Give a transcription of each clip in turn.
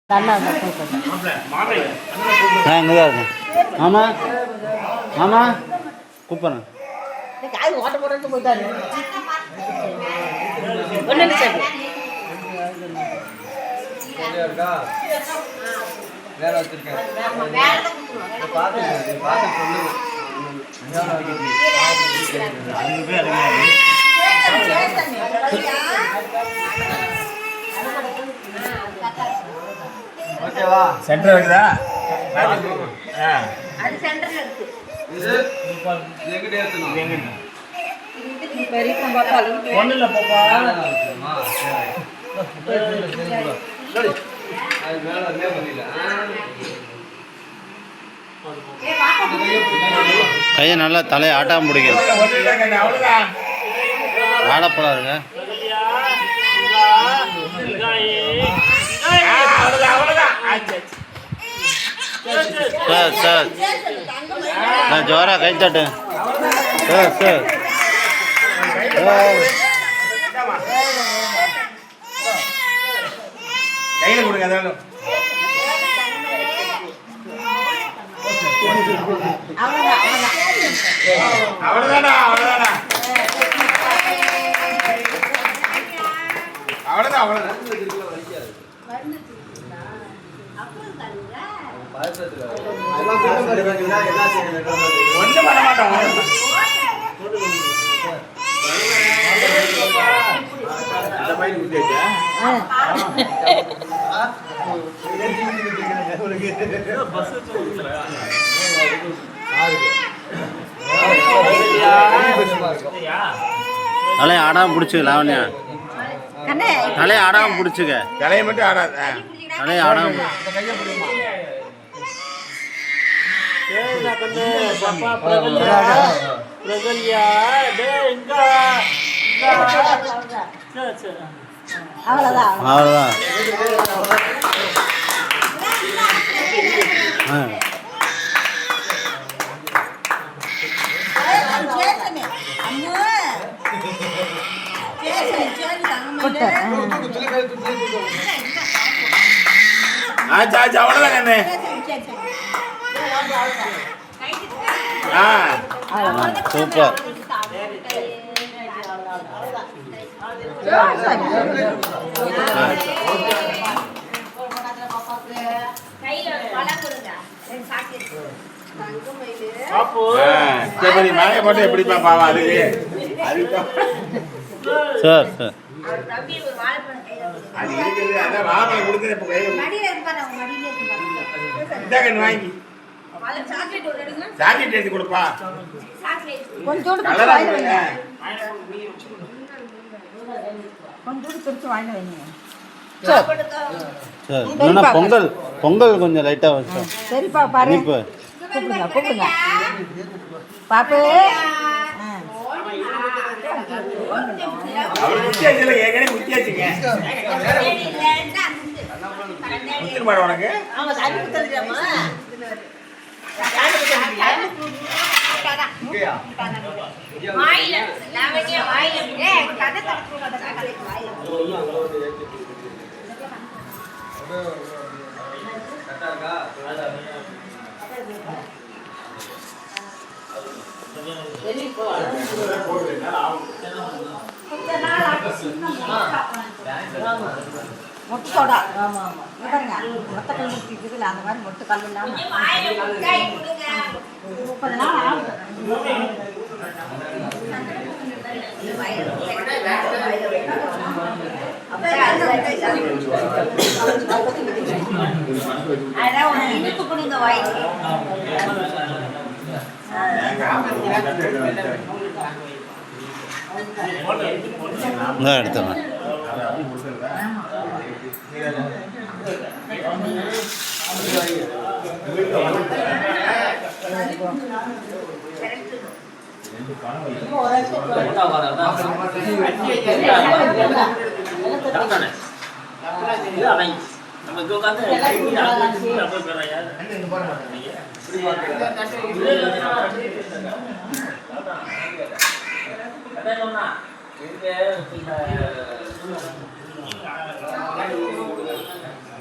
இங்கே தான் இருக்கேன். ஆமாம் ஆமாம் கூப்பிட்றேன். ஓட்ட போட்டு போயிட்டாரு. ஒன்று வேலை வச்சிருக்கேன். ஓகேவா? சென்டர் இருக்குதா? அது சென்டர்ல இருக்கு. இது எங்கிட்ட ஏத்தணும். பெரியப்பா பார்த்தாலும் ஒன்றும் இல்லை பாப்பா. அது மேல பண்ணிடல. கையை நல்லா தலையை ஆட்டாம பிடிக்கும். வாழைப்பழம் இருங்க. சார் சார் நான் ஜோரா கை தட்டு. சார் சார் கையில் கொடுங்க. அதான் அவ்வளோதானா அவ்வளோதானா அவ்வளோதான் அவ்வளோதான். ஒன்றும் பண்ண மாட்டோம். தலையை ஆடாமல் பிடிச்சிக்க லாவண்யா. தலையை ஆடாமல் பிடிச்சிக்க. தலையை மட்டும் ஆடாது. தலையை ஆடாமல் அவ்வளோதான். அவ்வளோதான். ஆச்சு ஆச்சு அவ்வளோதான் கண்ணு. சூப்பர். நாயை போட்டு எப்படிப்பா பாவா அதுக்கு சார் சார் அது இருக்குது. அதான் வாழைப்பழம் கொடுக்குறேன். இப்போ கையில் இந்த கண்ணு வாங்கி சாக்லேட் எடுத்து கொடுப்பா. கொஞ்சோண்டு கலரா இருக்குல்ல. கொஞ்சோண்டு பிரிச்சு வாங்கி வைங்க. சார் இல்லைன்னா பொங்கல் பொங்கல் கொஞ்சம் லைட்டாக வச்சோம். சரிப்பா பாரு. இனிப்பு கூப்பிடுங்க கூப்பிடுங்க பாப்பு. அவர் முத்தியாச்சுல ஏற்கனவே முத்தியாச்சுங்க. முத்திர மாட உனக்கு மொட்டு சோடா. பாருங்க மொத்த கல் இருக்குதுல்ல அந்த மாதிரி மொட்டு கல் இல்லாம 30 நாள் ஆகும். அதான் இனிப்பு கொடுங்க வாய்க்கு. எடுத்துறேன்.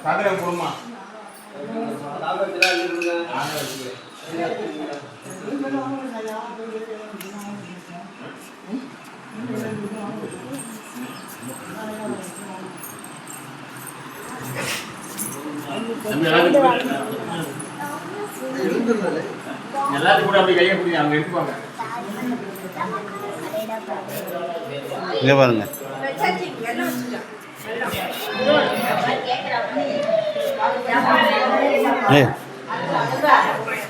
சதுரம் குடும்பம் எல்லாரும் கூட அப்படி கையை பிடிங்க அவங்க எடுப்பாங்க இங்கே பாருங்க ஏய்